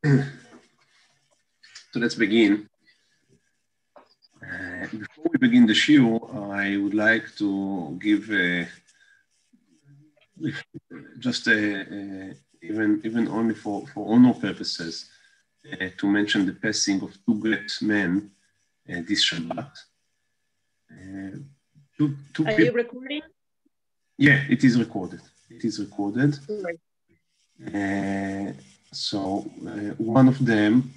So let's begin. Before we begin the shiur, I would like to give just even only for honor purposes to mention the passing of two great men this Shabbat. Are you recording? Yeah, it is recorded. It is recorded. So one of them,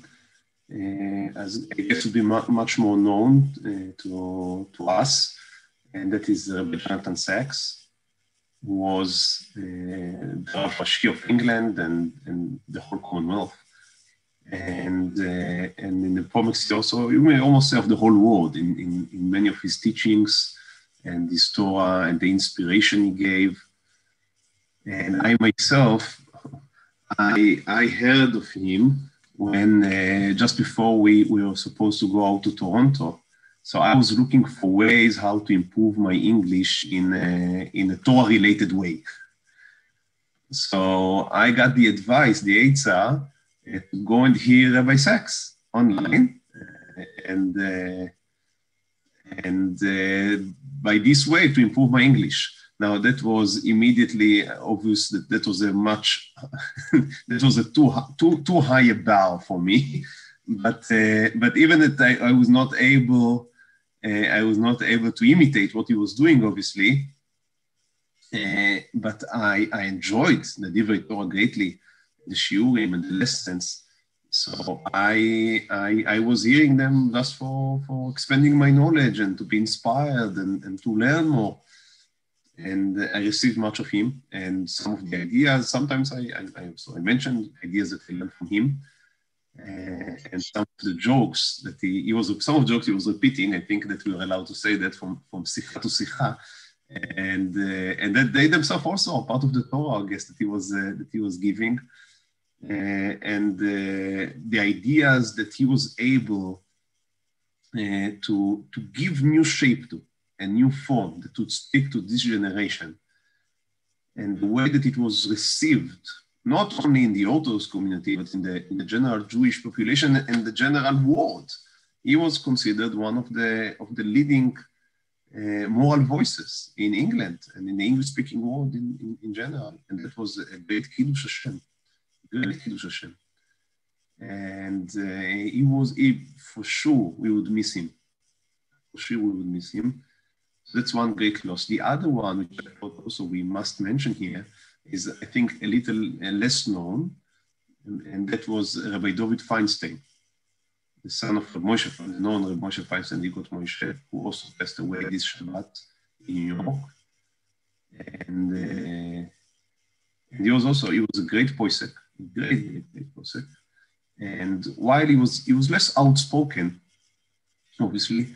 as I guess, would be much more known to us, and that is Rabbi Jonathan Sachs, who was the Rav Rashi of England and the whole Commonwealth, and in the promise also, you may almost say of the whole world in many of his teachings and his Torah and the inspiration he gave. And I myself, I heard of him when just before we were supposed to go out to Toronto. So I was looking for ways how to improve my English in a Torah-related way. So I got the advice, the Eitzah, to go and hear Rabbi Sachs online, and by this way to improve my English. Now that was immediately obvious that was a much that was a too high a bar for me, but even that I was not able to imitate what he was doing, obviously. But I enjoyed the Divrei Torah greatly, the shiurim and the lessons. So I was hearing them just for expanding my knowledge and to be inspired and to learn more. And I received much of him and some of the ideas. Sometimes I mentioned ideas that I learned from him, and some of the jokes that some of the jokes he was repeating. I think that we were allowed to say that from sicha to sicha, and that they themselves also are part of the Torah, I guess, that he was giving, and the ideas that he was able to give new shape to. A new form that would speak to this generation, and the way that it was received, not only in the Orthodox community, but in the general Jewish population and the general world. He was considered one of the leading moral voices in England and in the English-speaking world in general, and that was a great Kiddush Hashem, And for sure, we would miss him. That's one great loss. The other one, which I thought also we must mention here, is I think a little less known, and that was Rabbi David Feinstein, the son of Rabbi Moshe, the known Rabbi Moshe Feinstein, Ligot Moshe, who also passed away this Shabbat in New York. And he was a great posek, great posek. And while he was less outspoken, obviously,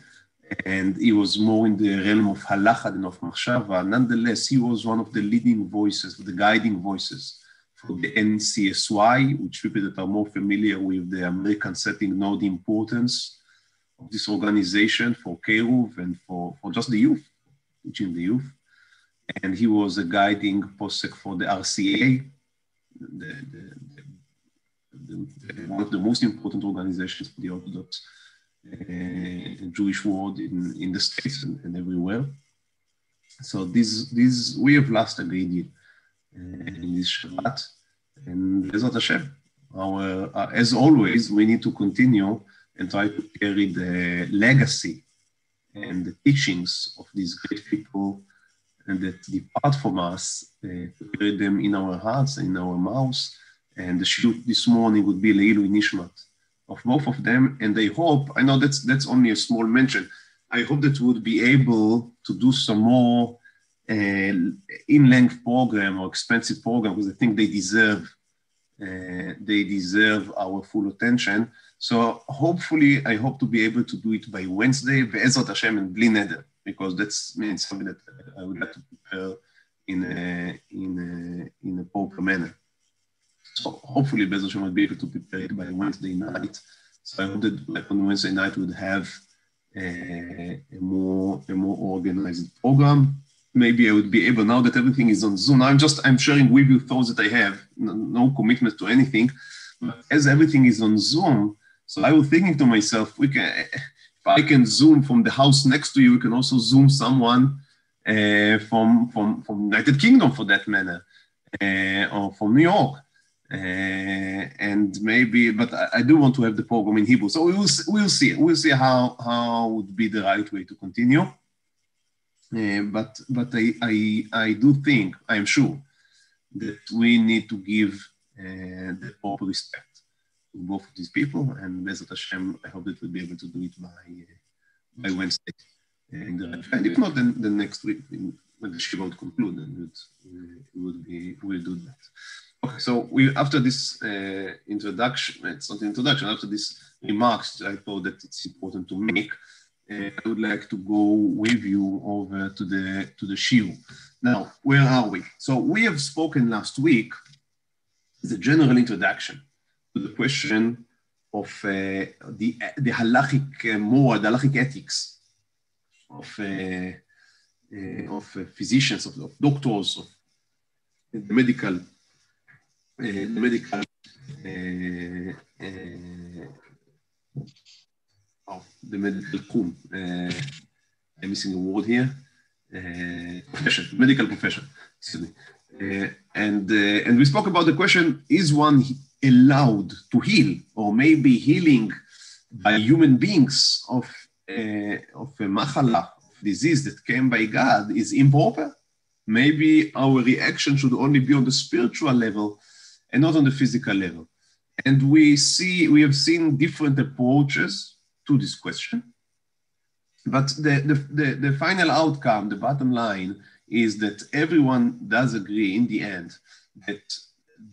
and he was more in the realm of halacha than of machshava. Nonetheless, he was one of the leading voices, the guiding voices for the NCSY, which people that are more familiar with the American setting know the importance of this organization for Keruv and for just the youth, teaching the youth. And he was a guiding posek for the RCA, one of the most important organizations for the Orthodox Jewish world in the States and everywhere. So we have lost a great deal in this Shabbat, and Bezrat Hashem, as always, we need to continue and try to carry the legacy and the teachings of these great people and that depart from us, to carry them in our hearts, in our mouths. And the shiur this morning would be Leilu Nishmat of both of them, and I hope, I know that's only a small mention, I hope that we'll be able to do some more in-length program or expensive program, because I think they deserve our full attention. So hopefully, I hope to be able to do it by Wednesday, Be'ezrat Hashem and Bli Neder, because that's means something that I would like to prepare in a proper manner. So hopefully, Be'ezrat Hashem will be able to prepare it by Wednesday night. So I hope that on Wednesday night we would have a more organized program. Maybe I would be able, now that everything is on Zoom, I'm sharing with you thoughts that I have, no commitment to anything, But as everything is on Zoom, so I was thinking to myself, if I can Zoom from the house next to you, we can also Zoom someone from United Kingdom for that matter, or from New York. And maybe, but I do want to have the program in Hebrew. So we'll see. We'll see how would be the right way to continue. But I do think, I am sure, that we need to give the proper respect to both of these people. And Bezat Hashem, I hope that we'll be able to do it by Wednesday. And if not, then the next week, when the Shiva would conclude, then we'll do that. Okay, so after this introduction, it's not an introduction, after these remarks, I thought that it's important to make. I would like to go with you over to the shiur. Now, where are we? So we have spoken last week, the general introduction to the question of the halachic moral, the halachic ethics of physicians, of doctors, of the medical coom. I'm missing a word here. Profession, medical profession. Excuse me. And we spoke about the question: is one allowed to heal, or maybe healing by human beings of a machala, disease that came by God, is improper? Maybe our reaction should only be on the spiritual level and not on the physical level. And we have seen different approaches to this question. But the final outcome, the bottom line, is that everyone does agree in the end that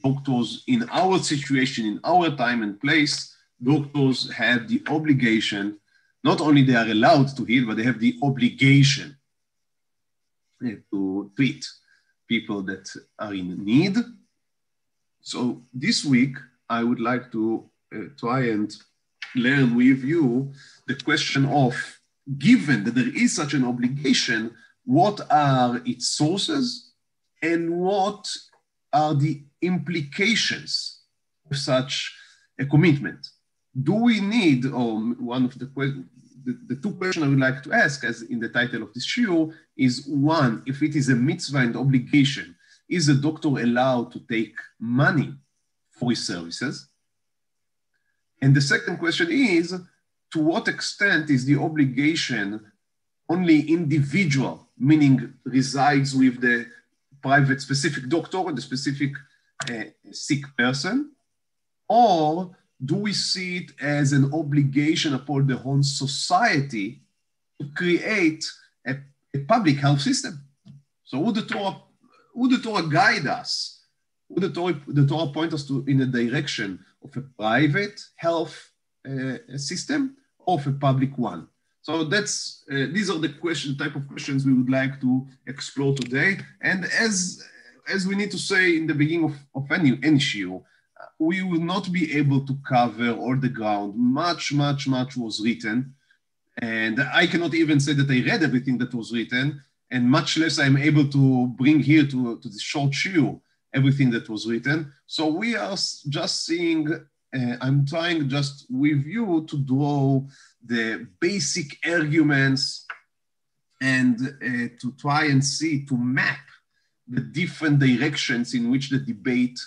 doctors in our situation, in our time and place, doctors have the obligation, not only they are allowed to heal, but they have the obligation to treat people that are in need. So this week, I would like to try and learn with you the question of, given that there is such an obligation, what are its sources and what are the implications of such a commitment? Do we need, or one of the two questions I would like to ask, as in the title of this shiur, is one, if it is a mitzvah and obligation, is a doctor allowed to take money for his services? And the second question is, to what extent is the obligation only individual, meaning resides with the private specific doctor or the specific sick person, or do we see it as an obligation upon the whole society to create a public health system? So would the Torah guide us? Would the Torah point us in the direction of a private health system or of a public one? So these are the type of questions we would like to explore today. And as we need to say in the beginning of any shiur, we will not be able to cover all the ground. Much was written. And I cannot even say that I read everything that was written, and much less I'm able to bring here to this short shiur everything that was written. So we are just seeing, I'm trying just with you to draw the basic arguments and to try and see, to map the different directions in which the debate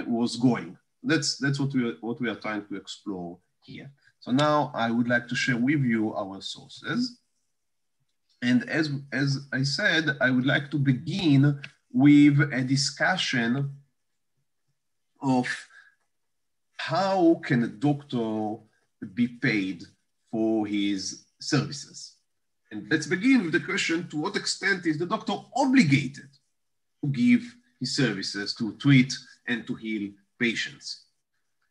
was going. That's what we are trying to explore here. So now I would like to share with you our sources. And as I said, I would like to begin with a discussion of how can a doctor be paid for his services. And let's begin with the question, to what extent is the doctor obligated to give his services, to treat and to heal patients?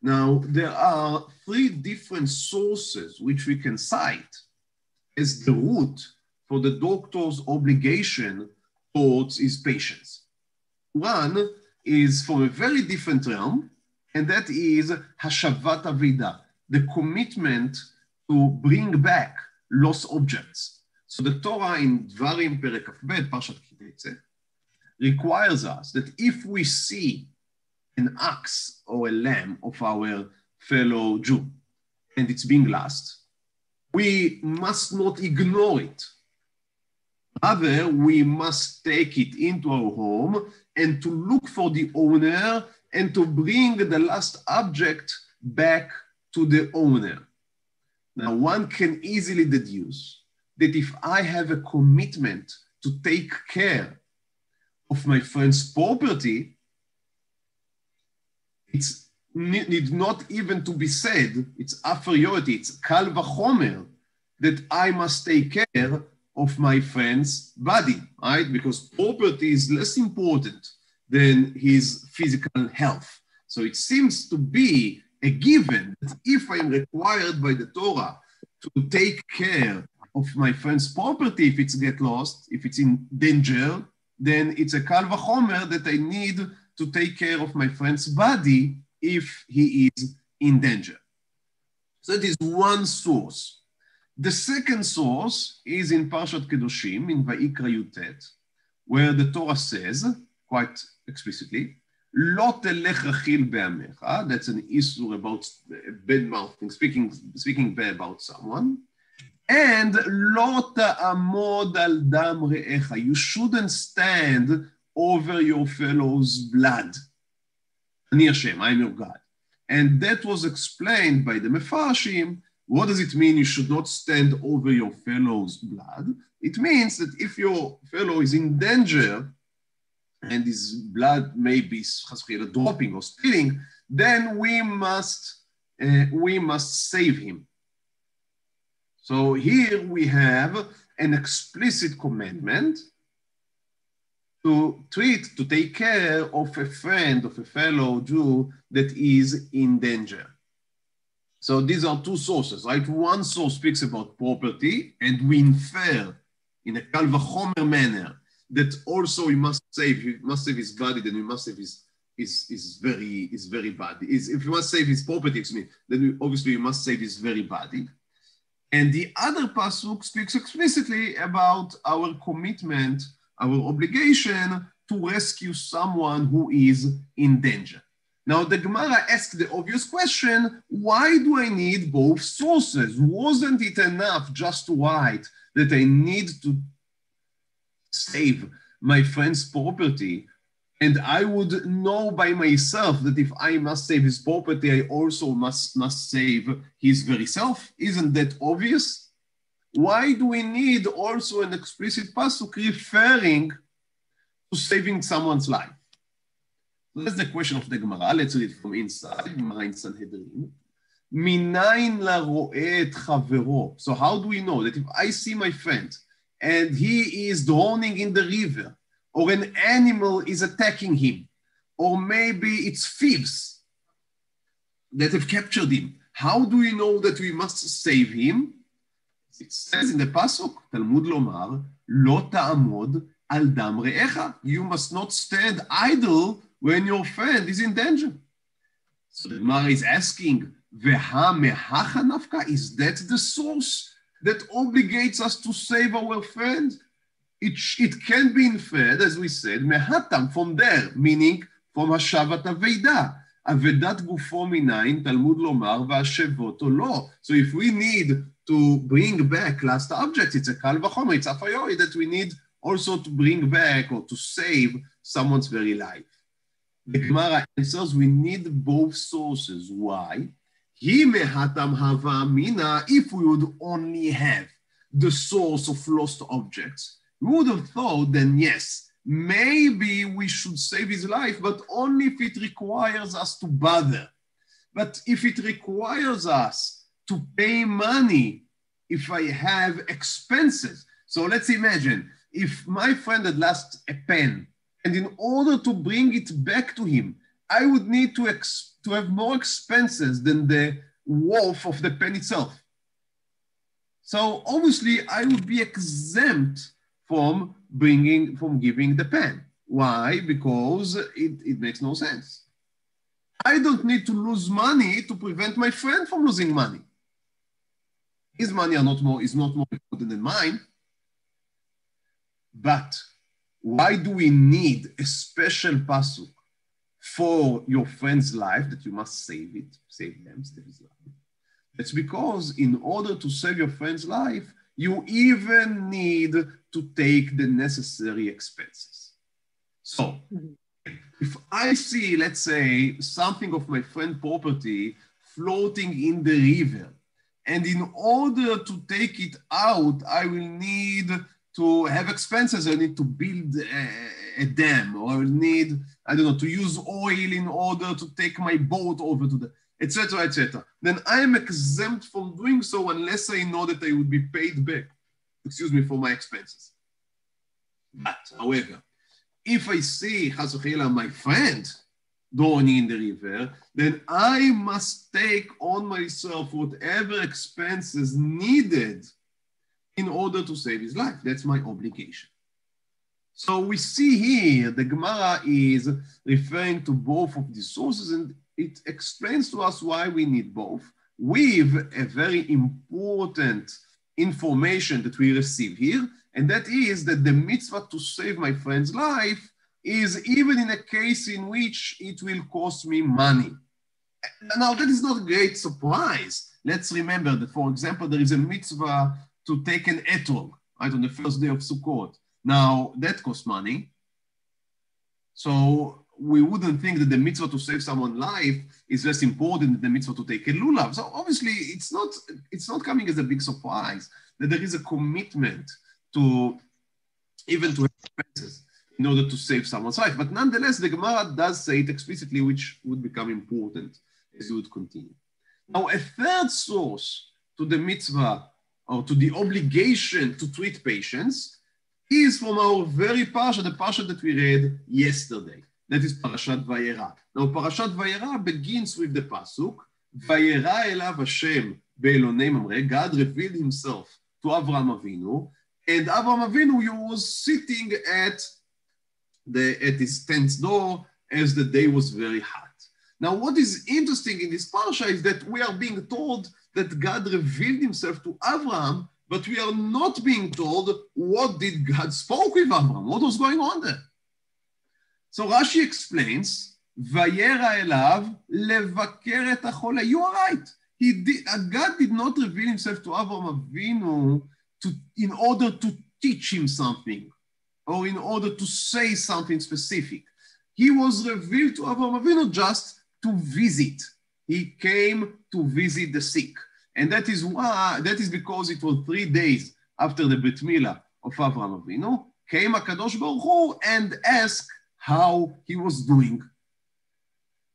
Now, there are three different sources which we can cite as the root for the doctor's obligation towards his patients. One is from a very different realm, and that is Hashavat Avida, the commitment to bring back lost objects. So the Torah in Dvarim Perek Kaf Bet, Parshat Ki Teitzei, requires us that if we see an ox or a lamb of our fellow Jew, and it's being lost, we must not ignore it. Rather, we must take it into our home and to look for the owner and to bring the lost object back to the owner. Now, one can easily deduce that if I have a commitment to take care of my friend's property, it's need not even to be said, it's a priority, it's kal v'chomer, that I must take care of my friend's body, right? Because property is less important than his physical health. So it seems to be a given that if I am required by the Torah to take care of my friend's property, if it's get lost, if it's in danger, then it's a kal v'chomer that I need to take care of my friend's body if he is in danger. So that is one source. The second source is in Parshat Kedoshim, in Vayikra Yutet, where the Torah says, quite explicitly, Lo telech rachil be'amecha, that's an issue about bad mouthing, speaking bad about someone, and Lo ta'amod al dam re'echa, you shouldn't stand over your fellow's blood. Ani Hashem, I am your God. And that was explained by the Mefarshim. What does it mean you should not stand over your fellow's blood? It means that if your fellow is in danger and his blood may be dropping or spilling, then we must save him. So here we have an explicit commandment to take care of a friend, of a fellow Jew that is in danger. So these are two sources, right? One source speaks about property, and we infer in a kal v'chomer manner that also he must save his body, then we must save his very body. If you must save his property, then obviously you must save his very body. And the other pasuk speaks explicitly about our commitment, our obligation to rescue someone who is in danger. Now, the Gemara asks the obvious question, why do I need both sources? Wasn't it enough just to write that I need to save my friend's property, and I would know by myself that if I must save his property, I also must save his very self? Isn't that obvious? Why do we need also an explicit pasuk referring to saving someone's life? That's the question of the Gemara. Let's read it from inside, Gemara in Sanhedrin. Minayin la ro'eh et chavero. So how do we know that if I see my friend and he is drowning in the river, or an animal is attacking him, or maybe it's thieves that have captured him, how do we know that we must save him? It says in the pasuk, Talmud lomar, lo ta'amod al dam re'echa. You must not stand idle when your friend is in danger. So the Gemara is asking, Veha mehacha nafka? Is that the source that obligates us to save our friend? It can be inferred, as we said, mehatam, from there, meaning from hashavat aveda. Avedat gufo minayin, Talmud lomar, v'ashevoto lo. So if we need to bring back lost objects, it's a kal v'chomer, it's a priority that we need also to bring back or to save someone's very life. The Gemara answers, we need both sources. Why? Hi mehatam hava mina, if we would only have the source of lost objects, we would have thought, then yes, maybe we should save his life, but only if it requires us to bother. But if it requires us to pay money, if I have expenses. So let's imagine, if my friend had lost a pen, and in order to bring it back to him, I would need to have more expenses than the worth of the pen itself. So obviously, I would be exempt from giving the pen. Why? Because it makes no sense. I don't need to lose money to prevent my friend from losing money. His money is not more important than mine. But why do we need a special pasuk for your friend's life, that you must save them, save his life. That's because in order to save your friend's life, you even need to take the necessary expenses. So if I see, let's say, something of my friend's property floating in the river, and in order to take it out, I will need to have expenses. I need to build a dam, or I will need, I don't know, to use oil in order to take my boat over to the, etc., etc. Then I am exempt from doing so unless I know that I would be paid back, for my expenses. But, however, if I see, chas v'chayla, my friend drowning in the river, then I must take on myself whatever expenses needed in order to save his life. That's my obligation. So we see here, the Gemara is referring to both of these sources, and it explains to us why we need both, with a very important information that we receive here, and that is that the mitzvah to save my friend's life is even in a case in which it will cost me money. Now, that is not a great surprise. Let's remember that, for example, there is a mitzvah to take an etrog, right, on the first day of Sukkot. Now, that costs money. So we wouldn't think that the mitzvah to save someone's life is less important than the mitzvah to take a lulav. So obviously, it's not coming as a big surprise that there is a commitment to even to have expenses in order to save someone's life. But nonetheless, the Gemara does say it explicitly, which would become important as you would continue. Now, a third source to the mitzvah, or to the obligation to treat patients, is from our very parsha, the parsha that we read yesterday. That is Parashat Vayera. Now, Parashat Vayera begins with the pasuk, Vayera elav Hashem be'elonei mamre. God revealed himself to Avraham Avinu, and Avraham Avinu was sitting at his tent's door as the day was very hot. Now, what is interesting in this parsha is that we are being told that God revealed himself to Avraham, but we are not being told what did God spoke with Avraham, what was going on there. So Rashi explains, Vayera elav levaker et hachole. You are right. God did not reveal himself to Avraham Avinu in order to teach him something, or in order to say something specific. He was revealed to Avraham Avinu just to visit. He came to visit the sick. And that is because it was 3 days after the Brit Milah of Avraham Avinu, came HaKadosh Baruch Hu and asked how he was doing.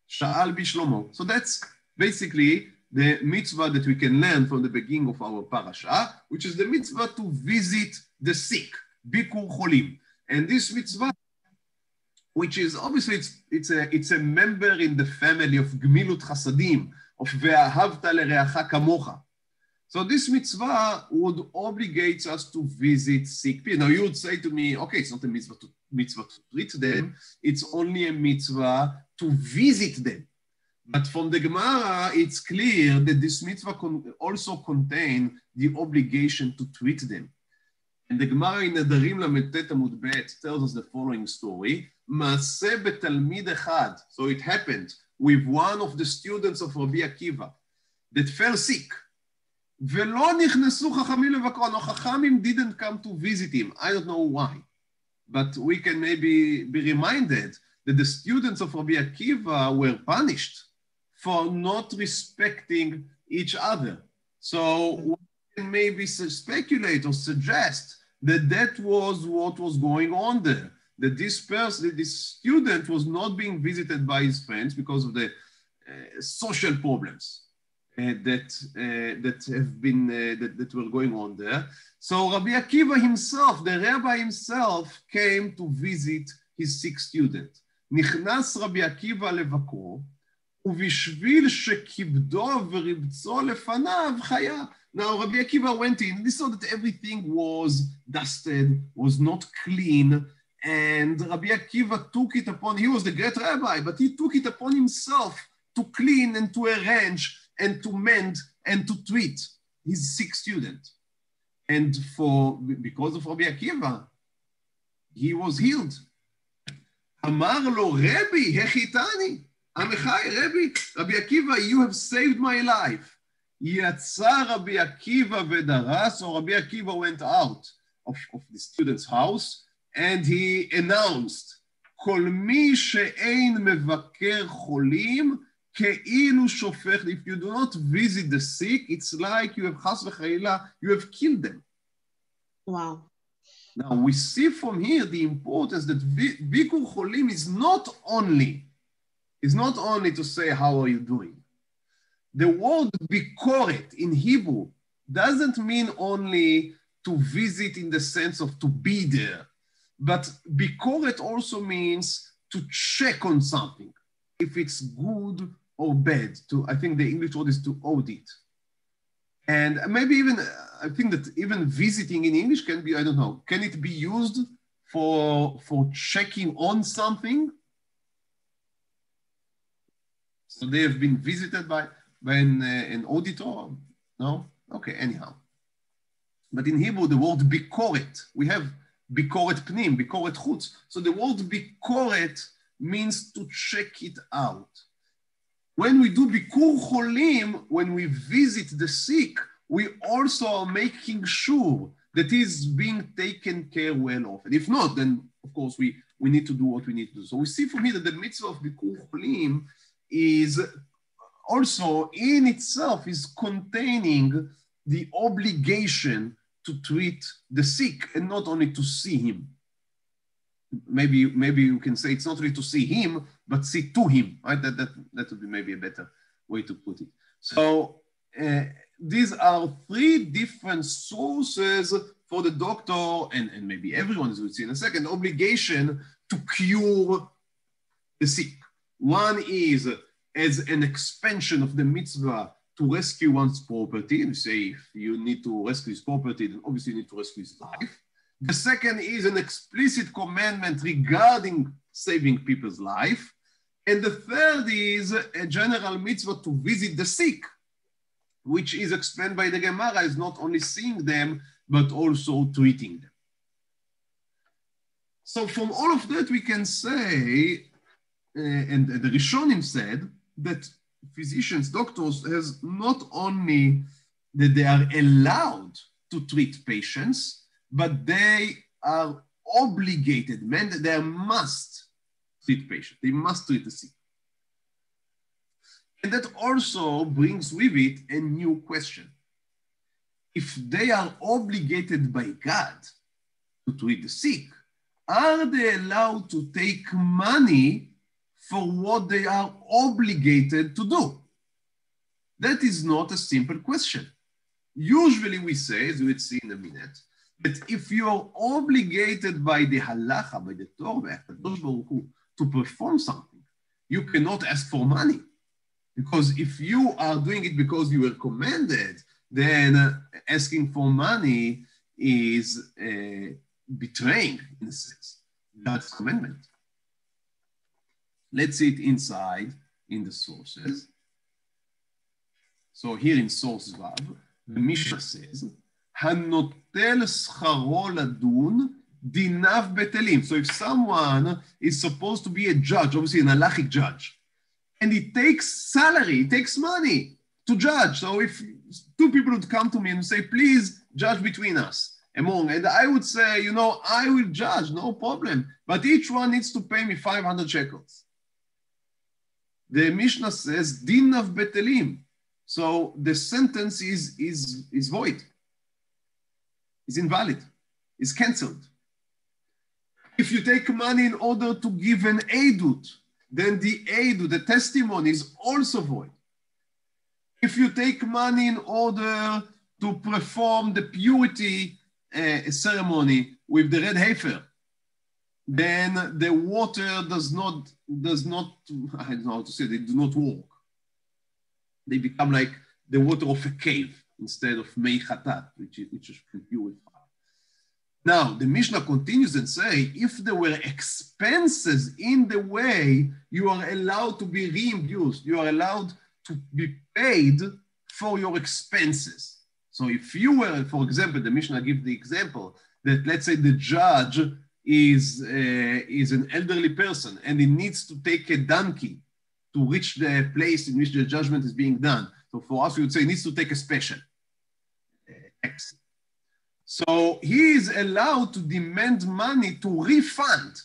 Sha'al bishlomo. So that's basically the mitzvah that we can learn from the beginning of our parasha, which is the mitzvah to visit the sick, bikur cholim. And this mitzvah, which is obviously it's a member in the family of Gmilut Chasadim, of Ve'ahavta lereacha kamocha. So this mitzvah would obligate us to visit sick people. Now you would say to me, okay, it's not a mitzvah to treat them, it's only a mitzvah to visit them. But from the Gemara, it's clear that this mitzvah also contains the obligation to treat them. And the Gemara in Nedarim Lametet Amud Bet tells us the following story. Maaseh betalmid echad. So it happened with one of the students of Rabbi Akiva that fell sick. Velo nichnesu chachamim levakro. No, chachamim didn't come to visit him. I don't know why. But we can maybe be reminded that the students of Rabbi Akiva were punished for not respecting each other. So we can maybe speculate or suggest that that was what was going on there. That this person, this student was not being visited by his friends because of the social problems that were going on there. So Rabbi Akiva himself, the rabbi himself, came to visit his sick student. Nichnas Rabbi Akiva levakro, ובשביל שכיבדו ורבצו לפניו חיה. Now Rabbi Akiva went in, he saw that everything was dusted, was not clean, and Rabbi Akiva took it upon, he was the great rabbi, but he took it upon himself to clean and to arrange and to mend and to treat his sick student. And because of Rabbi Akiva, he was healed. אמר לו, רבי, החיתני, עמחי, רבי, רבי עקיבא, you have saved my life. יצא רבי עקיבא ודרס, or רבי עקיבא went out of the student's house, and he announced, כל מי שאין מבקר חולים, כאילו שופך, if you do not visit the sick, it's like you have חס וחלילה, you have killed them. Wow. Now we see from here the importance that Bikur Cholim is not only to say, how are you doing? The word bikoret in Hebrew doesn't mean only to visit in the sense of to be there, but bikoret also means to check on something, if it's good or bad. I think the English word is to audit. And maybe even, I think that even visiting in English can be, I don't know, can it be used for checking on something? So they have been visited by an auditor? No? Okay, anyhow. But in Hebrew, the word bikoret, we have bikoret pnim, bikoret chutz. So the word bikoret means to check it out. When we do bikur cholim, when we visit the sick, we also are making sure that he's being taken care well of. And if not, then of course we need to do what we need to do. So we see from here that the mitzvah of bikur cholim is also in itself is containing the obligation to treat the sick and not only to see him. Maybe you can say it's not really to see him, but see to him, right? That would be maybe a better way to put it. So these are three different sources for the doctor and maybe everyone, as we'll see in a second, obligation to cure the sick. One is as an expansion of the mitzvah to rescue one's property. And say if you need to rescue his property, then obviously you need to rescue his life. The second is an explicit commandment regarding saving people's life. And the third is a general mitzvah to visit the sick, which is explained by the Gemara as not only seeing them, but also treating them. So from all of that, we can say, and the Rishonim said, that physicians, doctors, has not only that they are allowed to treat patients, but they are obligated, they must treat patients. They must treat the sick. And that also brings with it a new question. If they are obligated by God to treat the sick, are they allowed to take money for what they are obligated to do? That is not a simple question. Usually we say, as we'll see in a minute, that if you are obligated by the halacha, by the Torah, to perform something, you cannot ask for money. Because if you are doing it because you were commanded, then asking for money is betraying, in a sense, God's commandment. Let's see it inside in the sources. So here in source Vav, the Mishnah says, Hanotel scharo ladun dinav betelim. So if someone is supposed to be a judge, obviously an halachic judge, and he takes salary, he takes money to judge. So if two people would come to me and say, please judge between us, and I would say, I will judge, no problem, but each one needs to pay me 500 shekels. The Mishnah says, dinav betelim. So the sentence is void. Is invalid, is cancelled. If you take money in order to give an edut, then the edut, the testimony, is also void. If you take money in order to perform the purity ceremony with the red heifer, then the water does not, I don't know how to say, they do not work. They become like the water of a cave instead of mei chatat, which is purified. Now, the Mishnah continues and say, if there were expenses in the way, you are allowed to be reimbursed. You are allowed to be paid for your expenses. So if you were, for example, the Mishnah gives the example that let's say the judge is an elderly person and he needs to take a donkey to reach the place in which the judgment is being done. So for us, we would say he needs to take a special taxi. So he is allowed to demand money to refund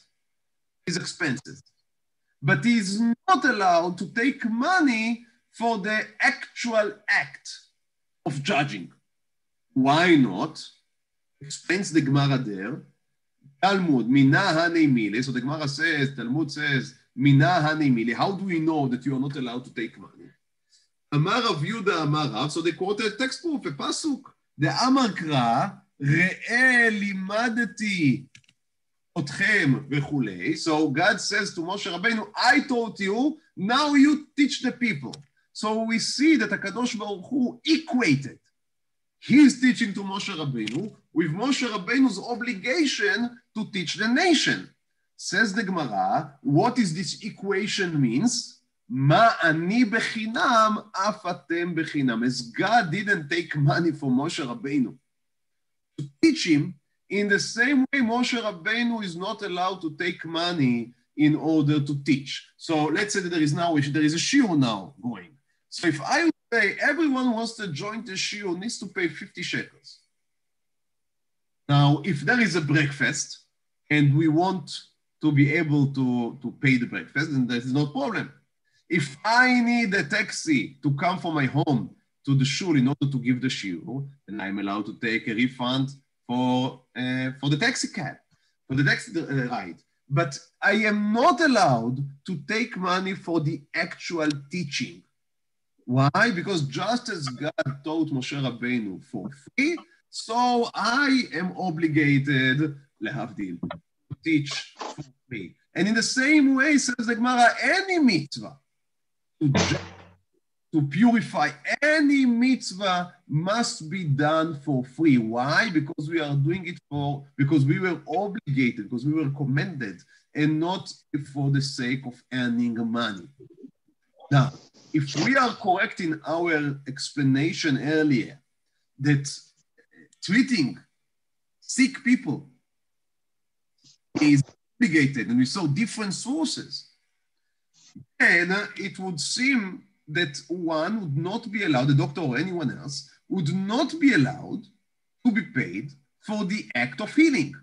his expenses, but he is not allowed to take money for the actual act of judging. Why not? Explains the Gemara there. Talmud, mina haneimile. So the Gemara says, Talmud says, mina haneimile. How do we know that you are not allowed to take money? Amar Rav Yuda Amar Rav. So they quote a text proof, a pasuk. The Amar Kra, Re'e limadeti otchem v'chulei. So God says to Moshe Rabbeinu, I taught you, now you teach the people. So we see that HaKadosh Baruch Hu equated his teaching to Moshe Rabbeinu with Moshe Rabbeinu's obligation to teach the nation. Says the Gemara, what is this equation means? Ma ani bechinam, af atem bechinam. As God didn't take money from Moshe Rabbeinu to teach him, in the same way Moshe Rabbeinu is not allowed to take money in order to teach. So let's say that there is a shiur now going. So if I would say everyone who wants to join the shiur needs to pay 50 shekels. Now, if there is a breakfast and we want to be able to pay the breakfast, then that is no problem. If I need a taxi to come from my home to the shul in order to give the shiur, then I'm allowed to take a refund for the taxi cab, for the taxi ride. But I am not allowed to take money for the actual teaching. Why? Because just as God taught Moshe Rabbeinu for free, so I am obligated, lehavdil, to teach for free. And in the same way, says the Gemara, any mitzvah, to purify any mitzvah must be done for free. Why? Because we are doing it because we were obligated, because we were commanded, and not for the sake of earning money. Now, if we are correct in our explanation earlier that treating sick people is obligated, and we saw different sources, then it would seem that one would not be allowed, the doctor or anyone else, would not be allowed to be paid for the act of healing.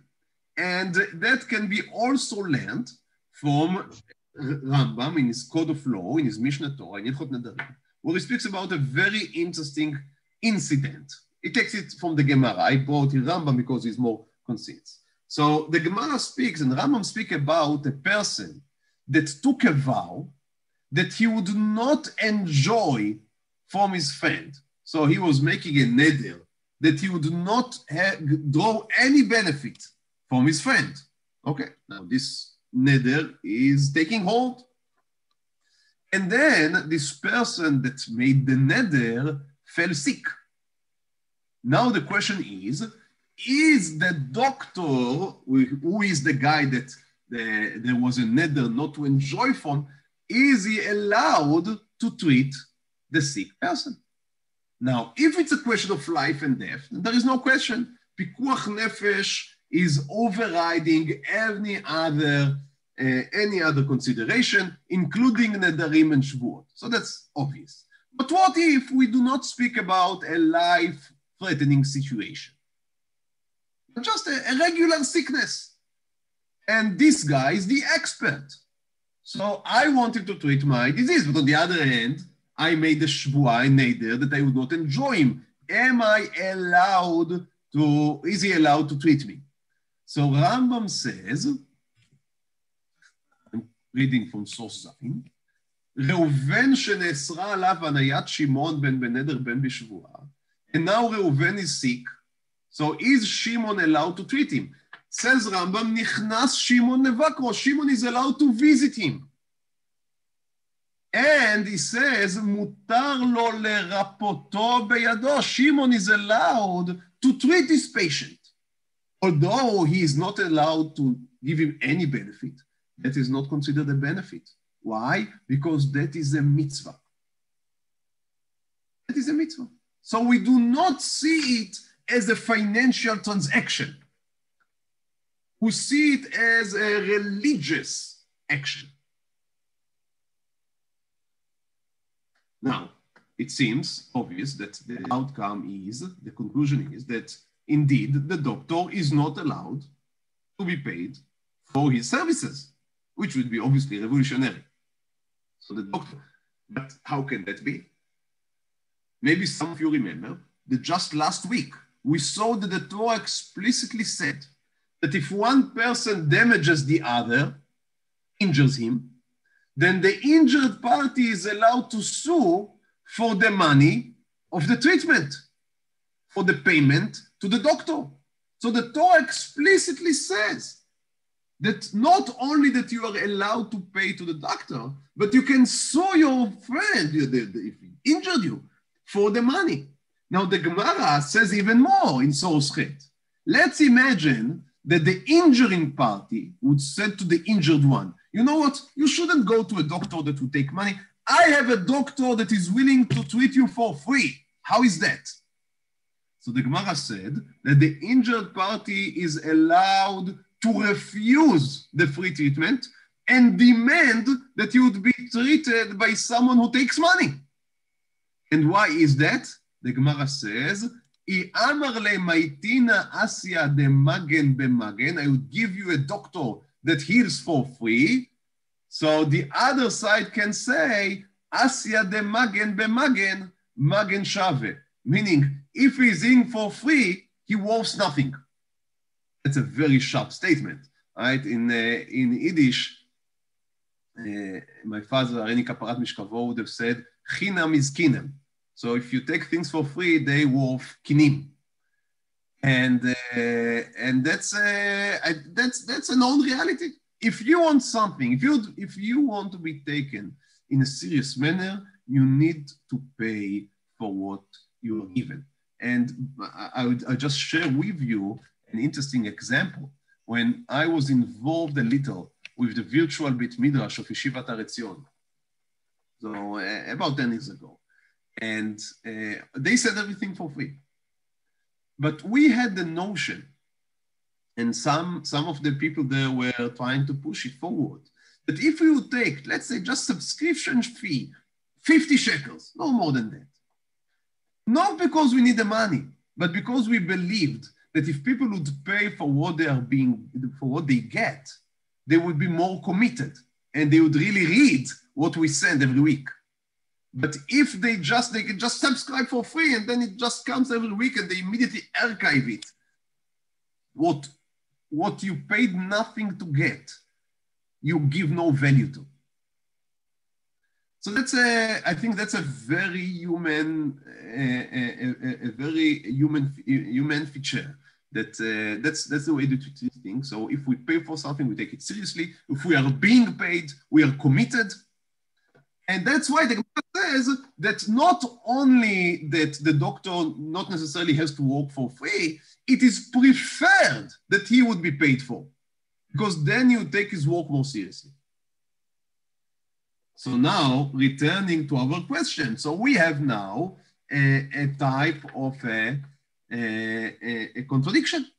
And that can be also learned from Rambam in his Code of Law, in his Mishnah Torah, in Hilchot Nedarim, where he speaks about a very interesting incident. He takes it from the Gemara. I brought in Rambam because he's more concise. So the Gemara speaks, and Rambam speaks about a person that took a vow that he would not enjoy from his friend. So he was making a neder that he would not draw any benefit from his friend. Okay, now this neder is taking hold. And then this person that made the neder fell sick. Now the question is the doctor, who is the guy that there was a neder not to enjoy from, is he allowed to treat the sick person? Now, if it's a question of life and death, then there is no question. Pikuach nefesh is overriding any other consideration, including nedarim and shvuot. So that's obvious. But what if we do not speak about a life-threatening situation? Just a regular sickness. And this guy is the expert. So I wanted to treat my disease, but on the other hand, I made a shvuah, a neder, that I would not enjoy him. Is he allowed to treat me? So Rambam says, I'm reading from source Zayin, Reuven shenesra alav anayat Shimon ben beneder ben bishvuah, and now Reuven is sick, so is Shimon allowed to treat him? Says Rambam, Nichnas Shimon Nevakro. Shimon is allowed to visit him. And he says, Mutar lo lerapoto beyado. Shimon is allowed to treat this patient. Although he is not allowed to give him any benefit, that is not considered a benefit. Why? Because that is a mitzvah. That is a mitzvah. So we do not see it as a financial transaction. who see it as a religious action. Now, it seems obvious that the the conclusion is that indeed the doctor is not allowed to be paid for his services, which would be obviously revolutionary. So the doctor, but how can that be? Maybe some of you remember that just last week, we saw that the Torah explicitly said that if one person damages the other, injures him, then the injured party is allowed to sue for the money of the treatment, for the payment to the doctor. So the Torah explicitly says that not only that you are allowed to pay to the doctor, but you can sue your friend if he injured you for the money. Now the Gemara says even more in source Chet. Let's imagine that the injuring party would say to the injured one, you know what, you shouldn't go to a doctor that will take money. I have a doctor that is willing to treat you for free. How is that? So the Gemara said that the injured party is allowed to refuse the free treatment and demand that you would be treated by someone who takes money. And why is that? The Gemara says, I would give you a doctor that heals for free. So the other side can say, Asya de magen bemagen, magen shave. Meaning, if he's in for free, he worths nothing. That's a very sharp statement, right? In Yiddish, my father, Areni Kaparat Mishkavo, would have said, Chinam is kinam. So if you take things for free, they worth kinim. And that's a known reality. If you want something, if you want to be taken in a serious manner, you need to pay for what you are given. And I just share with you an interesting example. When I was involved a little with the virtual Beit Midrash of Yeshivat Har Etzion, so about 10 years ago, and they said everything for free. But we had the notion, and some of the people there were trying to push it forward, that if we would take, let's say, just subscription fee, 50 shekels, no more than that. Not because we need the money, but because we believed that if people would pay for what they get, they would be more committed and they would really read what we send every week. But if they can just subscribe for free and then it just comes every week and they immediately archive it, what you paid nothing to get, you give no value to. So I think that's a very human, human feature. That's the way that we treat things. So if we pay for something, we take it seriously. If we are being paid, we are committed. And that's why the Gemara says that not only that the doctor not necessarily has to work for free, it is preferred that he would be paid for, because then you take his work more seriously. So now, returning to our question. So we have now a type of a contradiction.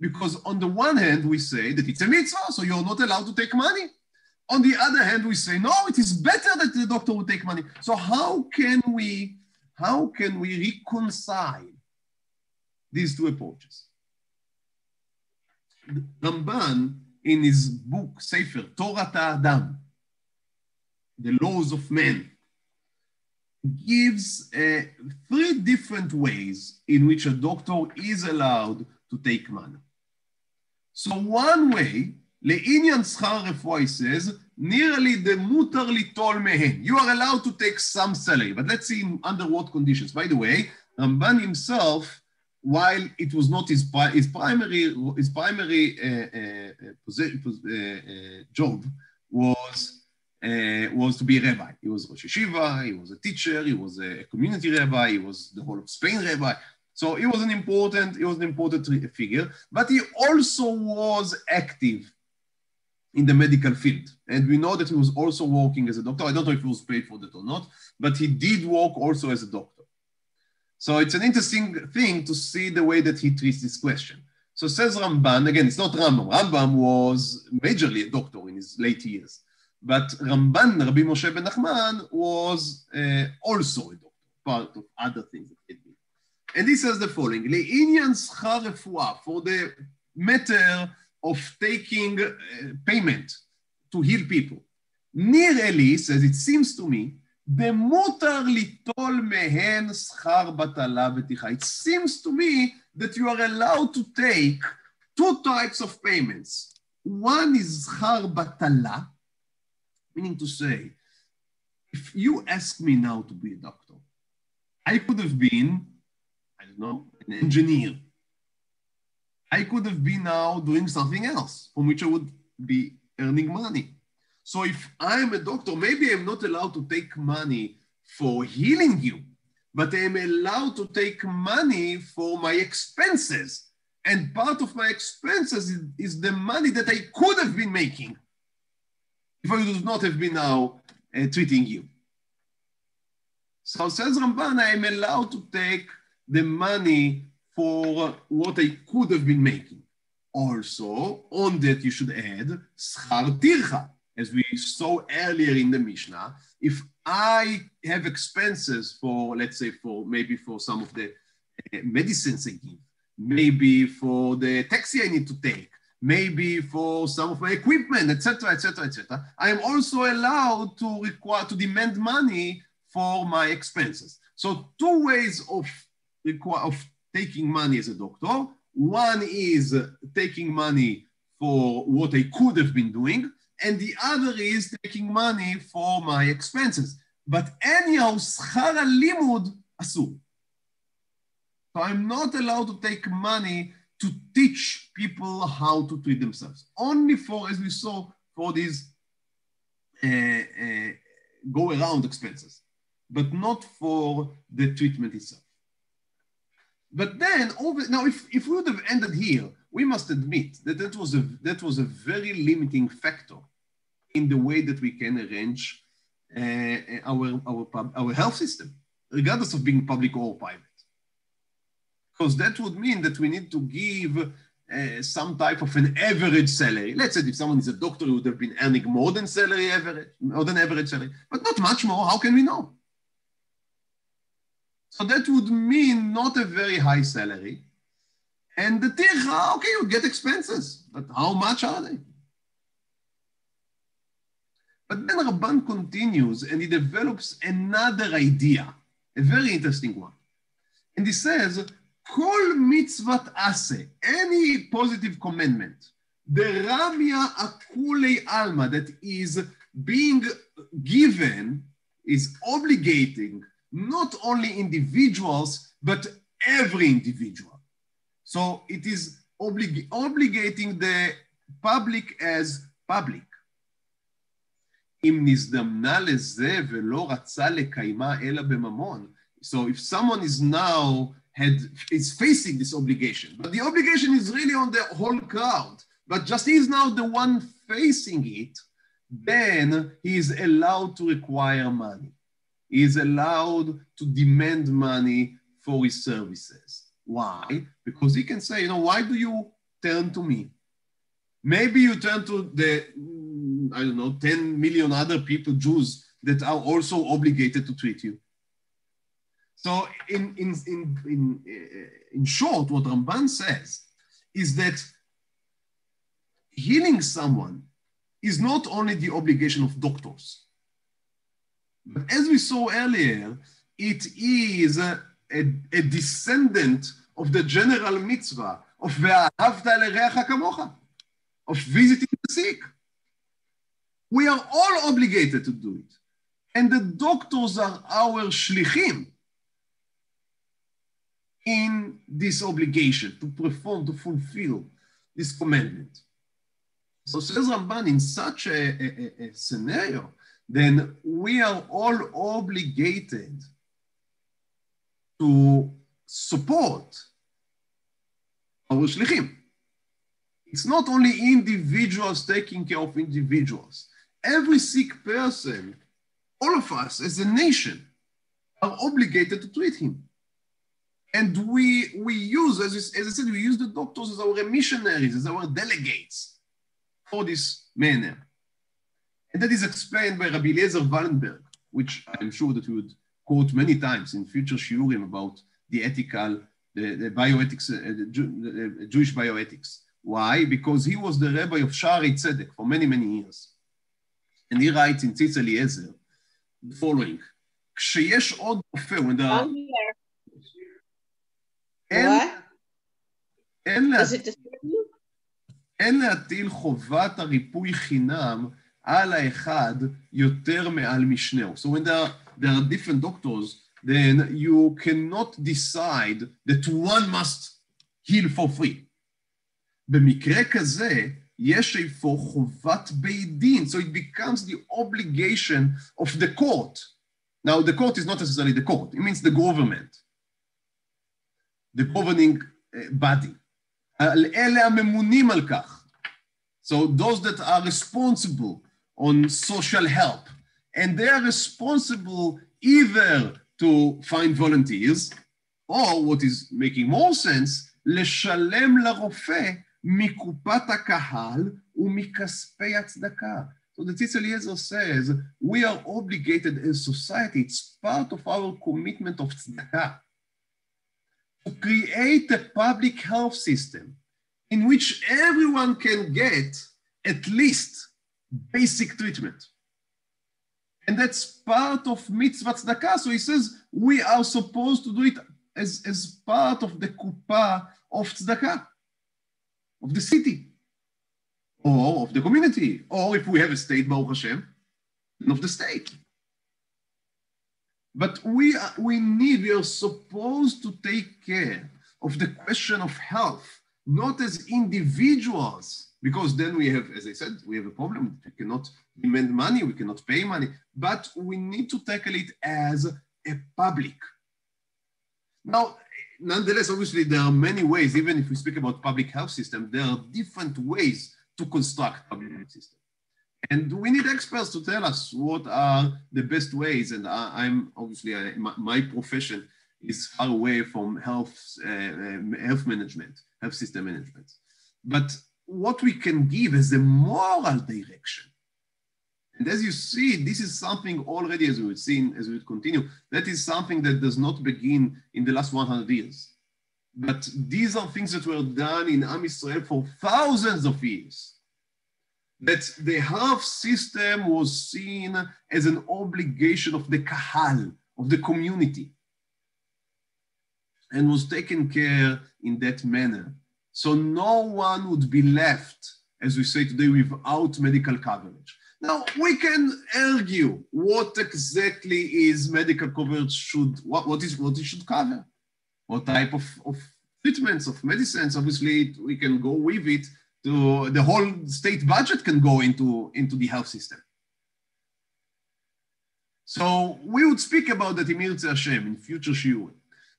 Because on the one hand, we say that it's a mitzvah, so you're not allowed to take money. On the other hand, we say, no, it is better that the doctor will take money. So how can we reconcile these two approaches? Ramban, in his book, Sefer, Torah Adam, the laws of man, gives 3 different ways in which a doctor is allowed to take money. So one way, Le'inyan schar refuah, he says, nearly the mutar litol mehen. You are allowed to take some salary, but let's see under what conditions. By the way, Ramban himself, while it was not his primary job was to be a rabbi. He was Rosh Yeshiva, he was a teacher, he was a community rabbi, he was the whole of Spain rabbi. So he was an important figure, but he also was active in the medical field. And we know that he was also working as a doctor. I don't know if he was paid for that or not, but he did work also as a doctor. So it's an interesting thing to see the way that he treats this question. So says Ramban, again, it's not Rambam. Rambam was majorly a doctor in his late years. But Ramban, Rabbi Moshe ben Nachman, was also a doctor, part of other things that he did. And he says the following, Le'inyan schar refuah, for the matter of taking payment to heal people. Nir'e li, says, it seems to me, דמותר ליטול מהן שכר בטלה ותיכה. It seems to me that you are allowed to take two types of payments. One is שכר בטלה, meaning to say, if you ask me now to be a doctor, I could have been, I don't know, an engineer. I could have been now doing something else from which I would be earning money. So if I'm a doctor, maybe I'm not allowed to take money for healing you, but I'm allowed to take money for my expenses. And part of my expenses is the money that I could have been making if I would not have been now treating you. So says Ramban, I'm allowed to take the money for what I could have been making. Also, on that you should add schar tircha. As we saw earlier in the Mishnah, if I have expenses for, let's say, maybe for some of the medicines I give, maybe for the taxi I need to take, maybe for some of my equipment, etc., etc., etc., I am also allowed to demand money for my expenses. So two ways of taking money as a doctor. One is taking money for what I could have been doing, and the other is taking money for my expenses. But anyhow, schar limud asur. So I'm not allowed to take money to teach people how to treat themselves. Only for, as we saw, for these go-around expenses, but not for the treatment itself. But then, now if we would have ended here, we must admit that that was a very limiting factor in the way that we can arrange our health system, regardless of being public or private. Because that would mean that we need to give some type of an average salary. Let's say if someone is a doctor, he would have been earning more than average salary, but not much more. How can we know? So that would mean not a very high salary. And the tircha, okay, you get expenses, but how much are they? But then Rabban continues and he develops another idea, a very interesting one. And he says, Kol mitzvat ase, any positive commandment, the ramya akulei alma, that is being given, is obligating not only individuals, but every individual. So it is obligating the public as public. אם נזדמנה לזה ולא רצה לקיימה אלא בממון. So if someone is now is facing this obligation, but the obligation is really on the whole crowd, but just he is now the one facing it, then he is allowed to require money. He is allowed to demand money for his services. Why? Because he can say, why do you turn to me? Maybe you turn to the, 10 million other people, Jews, that are also obligated to treat you. So in short, what Ramban says is that healing someone is not only the obligation of doctors, but as we saw earlier, it is a descendant of the general mitzvah of ve'ahavta l'reacha kamocha, of visiting the sick. We are all obligated to do it. And the doctors are our shlichim in this obligation to perform, to fulfill this commandment. So says Ramban, in such a scenario, then we are all obligated to support our shlichim. It's not only individuals taking care of individuals. Every sick person, all of us as a nation, are obligated to treat him. And we use, as I said, we use the doctors as our missionaries, as our delegates for this manner. And that is explained by Rabbi Eliezer Wallenberg, which I'm sure that we would quote many times in future shiurim about the ethical, the bioethics, the Jewish bioethics. Why? Because he was the rabbi of Sha'arei Tzedek for many, many years. And he writes in Tzitz Eliezer the following, כשיש עוד רופא, when there are... אין להטיל חובת הריפוי חינם על האחד יותר מעל משנהו. So when there are different doctors, then you cannot decide that one must heal for free. במקרה כזה, יש איפה חובת בית דין. So it becomes the obligation of the court. Now, the court is not necessarily the court. It means the government, the governing body. אלה הממונים על כך. So those that are responsible on social help, and they are responsible either to find volunteers, or what is making more sense, לשלם לרופא מקופת הקהל ומכספי הצדקה. So the Tzitz Eliezer says, we are obligated as society, it's part of our commitment of tzedakah, to create a public health system in which everyone can get at least basic treatment. And that's part of mitzvah tzedakah. So he says, we are supposed to do it as part of the kuppah of tzedakah, of the city, or of the community, or if we have a state, Baruch Hashem, of the state. But we are supposed to take care of the question of health, not as individuals, because then we have, as I said, we have a problem. We cannot demand money, we cannot pay money, but we need to tackle it as a public. Now, nonetheless, obviously, there are many ways, even if we speak about public health system, there are different ways to construct public health system. And we need experts to tell us what are the best ways. And I'm obviously, my profession is far away from health management, health system management. But what we can give is a moral direction. And as you see, this is something already, as we would see, as we would continue, that is something that does not begin in the last 100 years. But these are things that were done in Am Yisrael for thousands of years. That the health system was seen as an obligation of the kahal, of the community, and was taken care in that manner. So no one would be left, as we say today, without medical coverage. Now, we can argue what exactly is medical coverage what it should cover, what type of treatments, of medicines. Obviously, we can go with it. The whole state budget can go into the health system. So we would speak about that in Yirtzeh Hashem in future shiur.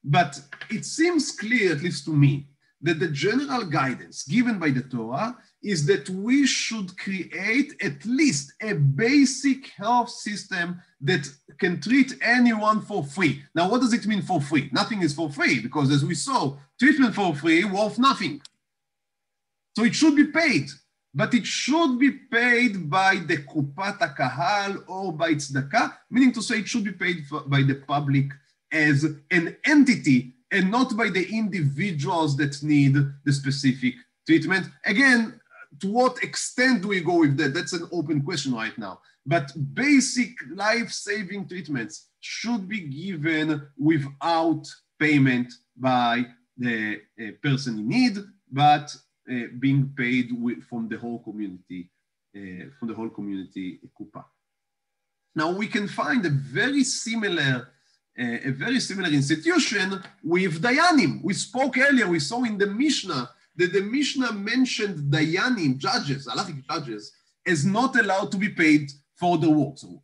But it seems clear, at least to me, that the general guidance given by the Torah is that we should create at least a basic health system that can treat anyone for free. Now, what does it mean for free? Nothing is for free, because as we saw, treatment for free worth nothing. So it should be paid, but it should be paid by the Kupat HaKahal or by Tzedakah, meaning to say it should be paid by the public as an entity and not by the individuals that need the specific treatment. Again, to what extent do we go with that? That's an open question right now. But basic life-saving treatments should be given without payment by the person in need, but being paid from the whole community, kuppah. Now we can find a very similar institution with dayanim. We spoke earlier. We saw in the Mishnah that the Mishnah mentioned dayanim, judges, halachic judges, as not allowed to be paid for the work. So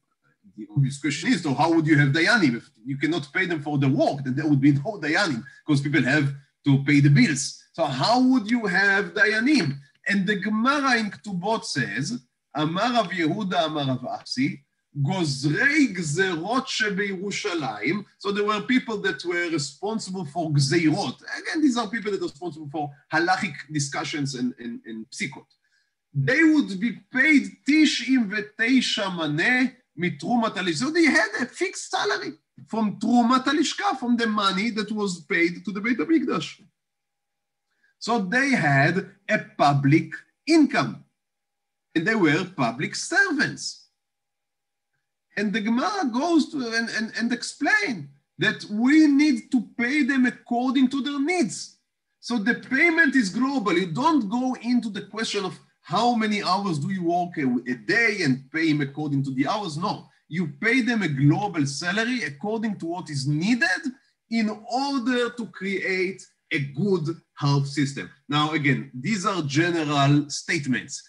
the obvious question is, so how would you have dayanim if you cannot pay them for the work? Then there would be no dayanim because people have to pay the bills. So how would you have dayanim? And the Gemara in Ketubot says, Amar Rav Yehuda, Amar Rav Asi, גוזרי גזרות שבירושלים. So there were people that were responsible for גזירות. Again, these are people that are responsible for halachic discussions and psikot. They would be paid 99 מנה מתרומת הלשכה. So they had a fixed salary from תרומת הלשכה, from the money that was paid to the Beit HaMikdash. So they had a public income, and they were public servants. And the Gemara goes to and explain that we need to pay them according to their needs. So the payment is global. You don't go into the question of how many hours do you work a day and pay him according to the hours. No, you pay them a global salary according to what is needed in order to create a good health system. Now, again, these are general statements.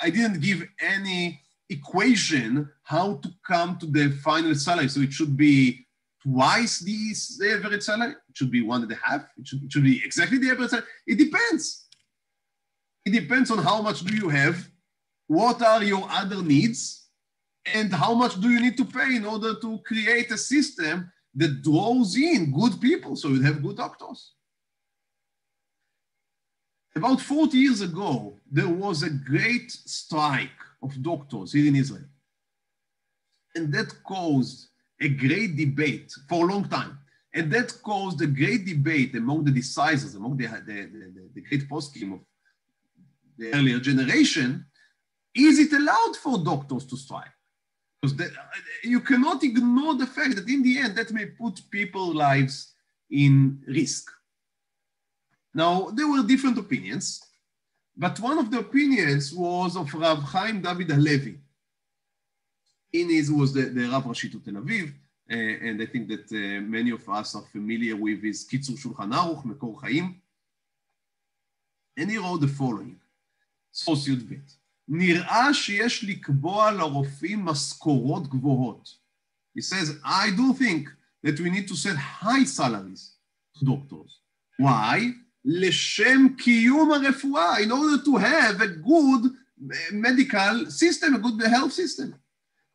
I didn't give any equation how to come to the final salary. So it should be twice the average salary. It should be 1.5. It should be exactly the average salary. It depends. It depends on how much do you have, what are your other needs, and how much do you need to pay in order to create a system that draws in good people so you have good doctors. About 40 years ago, there was a great strike of doctors here in Israel. And that caused a great debate for a long time. And that caused a great debate among the decisors, among the great poskim of the earlier generation. Is it allowed for doctors to strike? Because you cannot ignore the fact that in the end, that may put people's lives in risk. Now, there were different opinions. But one of the opinions was of Rav Chaim David Halevi. He was the Rav Rashi to Tel Aviv, and I think that many of us are familiar with his Kitzur Shulchan Aruch, Mekor Chaim. And he wrote the following, סוס י"ב. נראה שיש לקבוע לרופאים משכורות גבוהות. He says, I do think that we need to set high salaries to doctors. Why? לשם קיום הרפואה, in order to have a good medical system, a good health system.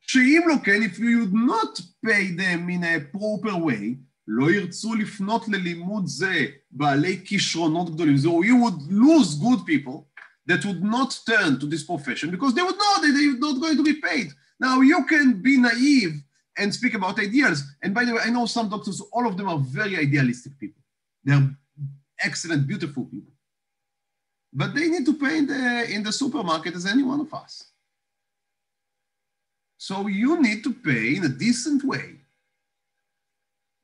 שאם לא כן, if you would not pay them in a proper way, לא ירצו לפנות ללימוד זה בעלי כישרונות גדולים. So you would lose good people that would not turn to this profession because they would know that they're not going to be paid. Now, you can be naive and speak about ideals. And by the way, I know some doctors, all of them are very idealistic people. They're excellent, beautiful people. But they need to pay in the supermarket as any one of us. So you need to pay in a decent way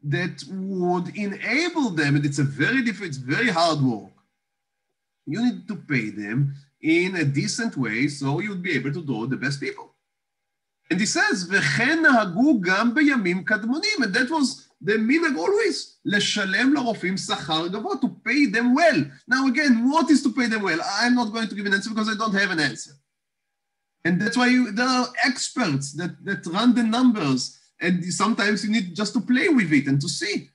that would enable them, and it's very hard work. You need to pay them in a decent way so you'd be able to draw the best people. And he says, וכן נהגו גם בימים קדמונים, and that was the minhag always, לשלם לרופאים שכר גבוה, to pay them well. Now again, what is to pay them well? I'm not going to give an answer because I don't have an answer. And that's why there are experts that run the numbers, and sometimes you need just to play with it and to see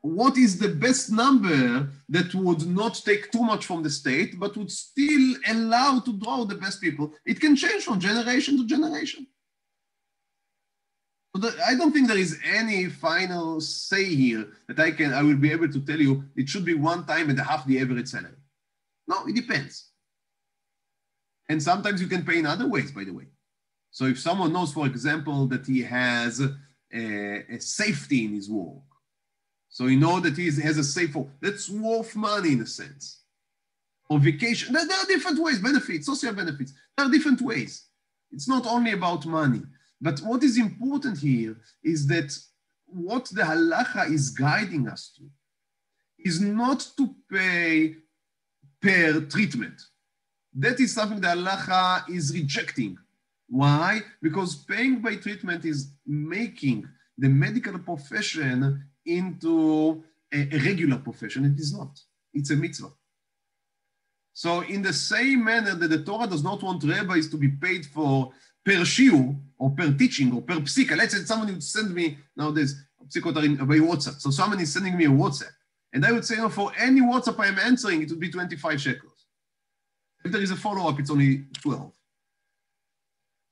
what is the best number that would not take too much from the state, but would still allow to draw the best people. It can change from generation to generation. So I don't think there is any final say here that I will be able to tell you it should be 1.5 times the average salary. No, it depends. And sometimes you can pay in other ways, by the way. So if someone knows, for example, that he has a safety in his work, so you know that he has a safe work, that's worth money in a sense. Or vacation, there are different ways, benefits, social benefits, there are different ways. It's not only about money. But what is important here is that what the halacha is guiding us to is not to pay per treatment. That is something the halacha is rejecting. Why? Because paying by treatment is making the medical profession into a regular profession. It is not. It's a mitzvah. So in the same manner that the Torah does not want rabbis to be paid for per shiur or per teaching or per psika. Let's say someone would send me, nowadays, psikot are by WhatsApp. So someone is sending me a WhatsApp. And I would say, for any WhatsApp I'm answering, it would be 25 shekels. If there is a follow-up, it's only 12.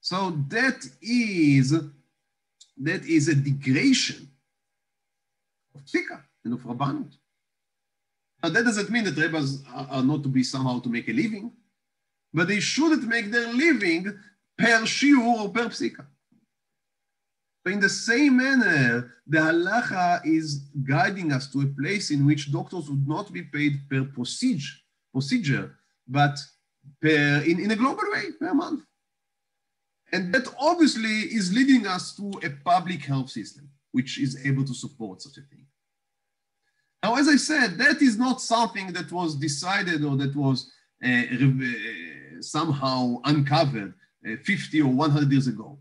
So that is a degradation of psika and of rabbanut. Now that doesn't mean that rabbis are not to be somehow to make a living, but they shouldn't make their living per shiur or per psika. But in the same manner, the halacha is guiding us to a place in which doctors would not be paid per procedure, but in a global way, per month. And that obviously is leading us to a public health system, which is able to support such a thing. Now, as I said, that is not something that was decided or that was somehow uncovered 50 or 100 years ago.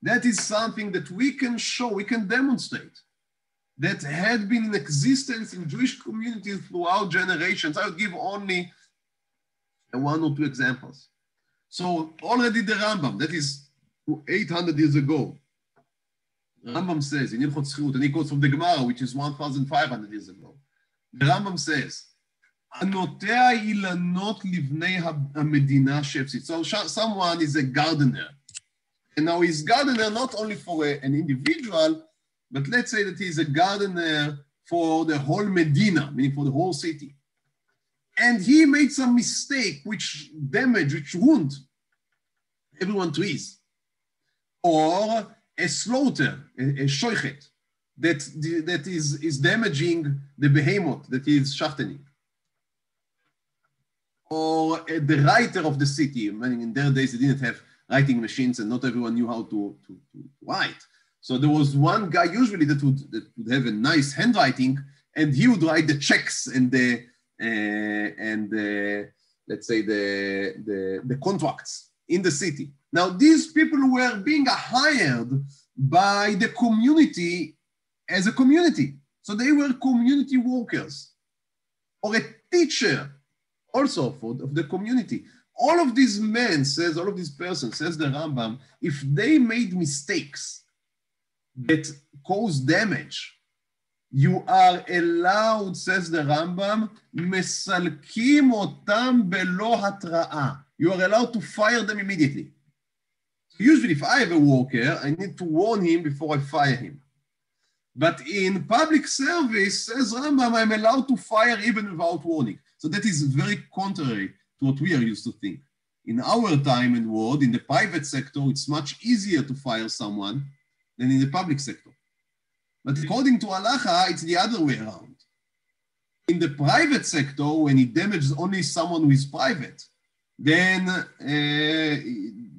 That is something that we can show, we can demonstrate, that had been in existence in Jewish communities throughout generations. I will give only one or two examples. So already the Rambam, that is 800 years ago, Rambam says, in Ilchot Schirut, and he quotes from the Gemara, which is 1,500 years ago. The Rambam says, "Anotea ilanot livnei hamedina shefsit." So someone is a gardener. And now he's gardener not only for an individual, but let's say that he's a gardener for the whole Medina, meaning for the whole city. And he made some mistake which wound everyone trees. Or a slaughter, a shoichet, that is damaging the behemoth that is shachtening. Or the writer of the city, meaning in their days they didn't have writing machines and not everyone knew how to write. So there was one guy usually that would have a nice handwriting, and he would write the checks and let's say the contracts in the city. Now these people were being hired by the community as a community. So they were community workers, or a teacher also of the community. All of these men, all of these persons, says the Rambam, if they made mistakes that cause damage, you are allowed, says the Rambam, mesalkim otam belo hatra'a. You are allowed to fire them immediately. Usually, if I have a worker, I need to warn him before I fire him. But in public service, says Rambam, I'm allowed to fire even without warning. So that is very contrary to what we are used to think. In our time and world, in the private sector, it's much easier to fire someone than in the public sector. But according to halacha, it's the other way around. In the private sector, when it damages only someone who is private, then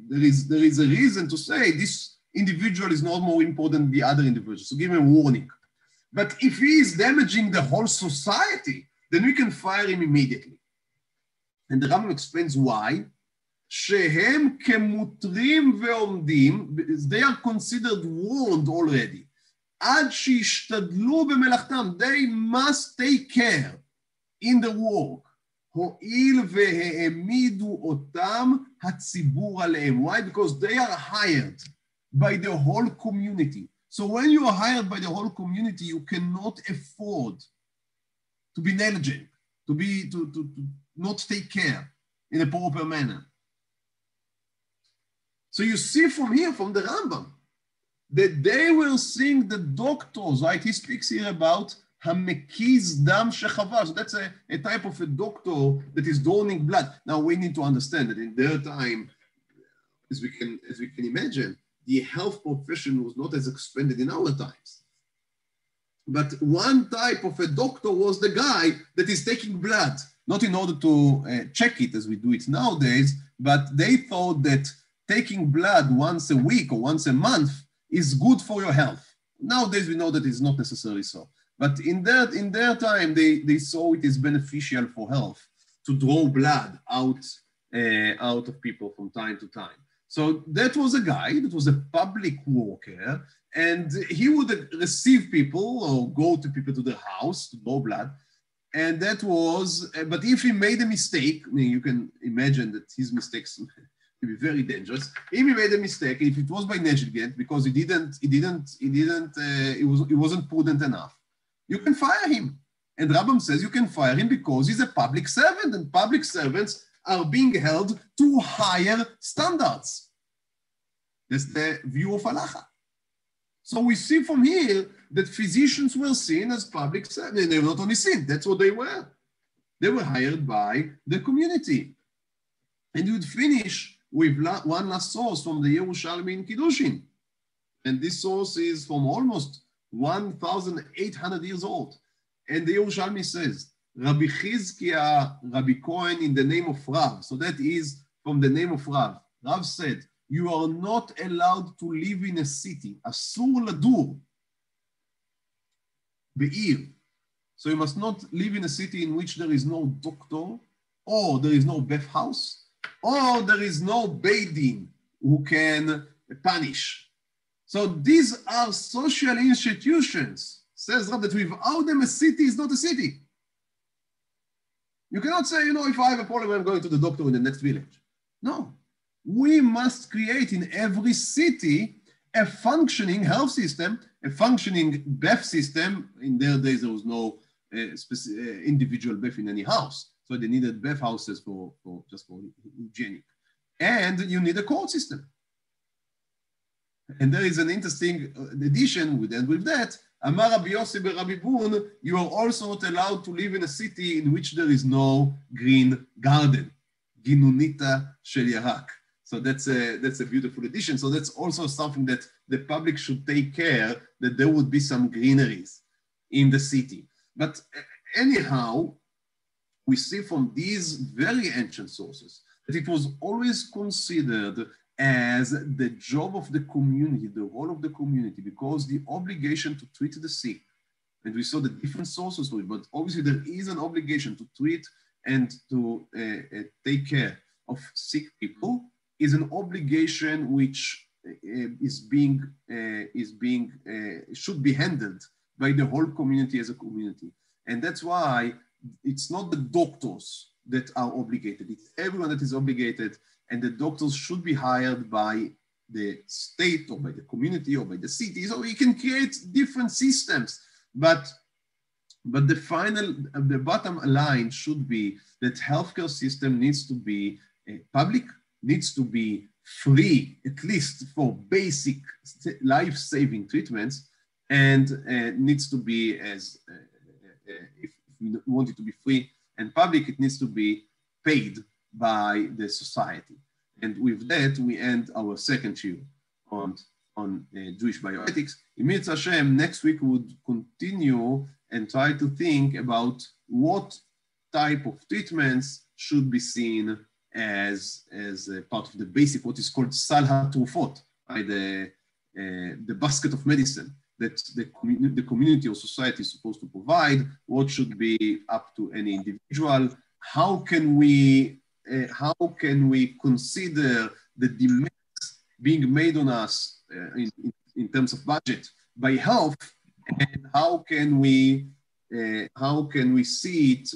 there is a reason to say this individual is not more important than the other individual, so give him a warning. But if he is damaging the whole society, then we can fire him immediately. And the Rambam explains why. Shehem kemutrim ve'omdim, they are considered warned already. Ad sheishtadlu b'melachtam, they must take care in the work. Ho'il ve'emidu otam hatzibur aleim. Why? Because they are hired by the whole community. So when you are hired by the whole community, you cannot afford to be negligent, to not take care in a proper manner. So you see from here, from the Rambam, that they will sing the doctors, right? He speaks here about hamekiz dam shechavar. So that's a type of a doctor that is drawing blood. Now we need to understand that in their time, as we can imagine, the health profession was not as expanded in our times. But one type of a doctor was the guy that is taking blood, not in order to check it as we do it nowadays, but they thought that taking blood once a week or once a month is good for your health. Nowadays we know that it's not necessarily so. But in their time, they saw it as beneficial for health to draw blood out of people from time to time. So that was a guy that was a public worker, and he would receive people or go to people to their house to draw blood. And that was, but if he made a mistake, I mean, you can imagine that his mistakes could be very dangerous. If he made a mistake, if it was by negligence, because it wasn't prudent enough, you can fire him. And Rambam says you can fire him because he's a public servant, and public servants are being held to higher standards. That's the view of halacha. So we see from here that physicians were seen as public servants. They were not only seen, that's what they were. They were hired by the community. And you would finish with one last source from the Yerushalmi in Kiddushin. And this source is from almost 1,800 years old. And the Yerushalmi says, Rabbi Chizkiah, Rabbi Cohen in the name of Rav. So that is from the name of Rav. Rav said, you are not allowed to live in a city. Asur ladur. Be'ir. So you must not live in a city in which there is no doctor, or there is no bath house, or there is no beidin who can punish. So these are social institutions. Says Rav that without them a city is not a city. You cannot say, if I have a problem, I'm going to the doctor in the next village. No. We must create in every city a functioning health system, a functioning bath system. In their days, there was no individual bath in any house. So they needed bath houses for hygienic. And you need a court system. And there is an interesting addition with that. Amar Rabbi Yossi Rabbi Bun, you are also not allowed to live in a city in which there is no green garden. Ginunita shel yarak. So that's a beautiful addition. So that's also something that the public should take care that there would be some greeneries in the city. But anyhow, we see from these very ancient sources that it was always considered as the job of the community, the role of the community, because the obligation to treat the sick, and we saw the different sources for it, but obviously there is an obligation to treat and to take care of sick people, is an obligation which should be handled by the whole community as a community. And that's why it's not the doctors that are obligated, it's everyone that is obligated, and the doctors should be hired by the state or by the community or by the city. So we can create different systems, but the bottom line should be that healthcare system needs to be public, needs to be free, at least for basic life-saving treatments, and needs to be if we want it to be free and public, it needs to be paid by the society. And with that, we end our second year on Jewish bioethics. In Mitzvah Hashem, next week we would continue and try to think about what type of treatments should be seen as a part of the basic, what is called Sal HaTrufot, the basket of medicine that the community or society is supposed to provide, what should be up to any individual, how can we consider the demands being made on us in terms of budget by health, and how can we see it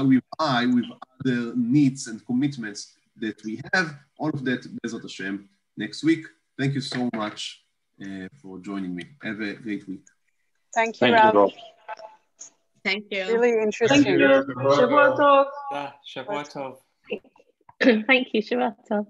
with other needs and commitments that we have. All of that, Bezrat Hashem, next week. Thank you so much for joining me. Have a great week. Thank you, Rob. Thank you. Really interesting. Thank you. Shavua Tov. Shavua Tov. Thank you, Shavua Tov.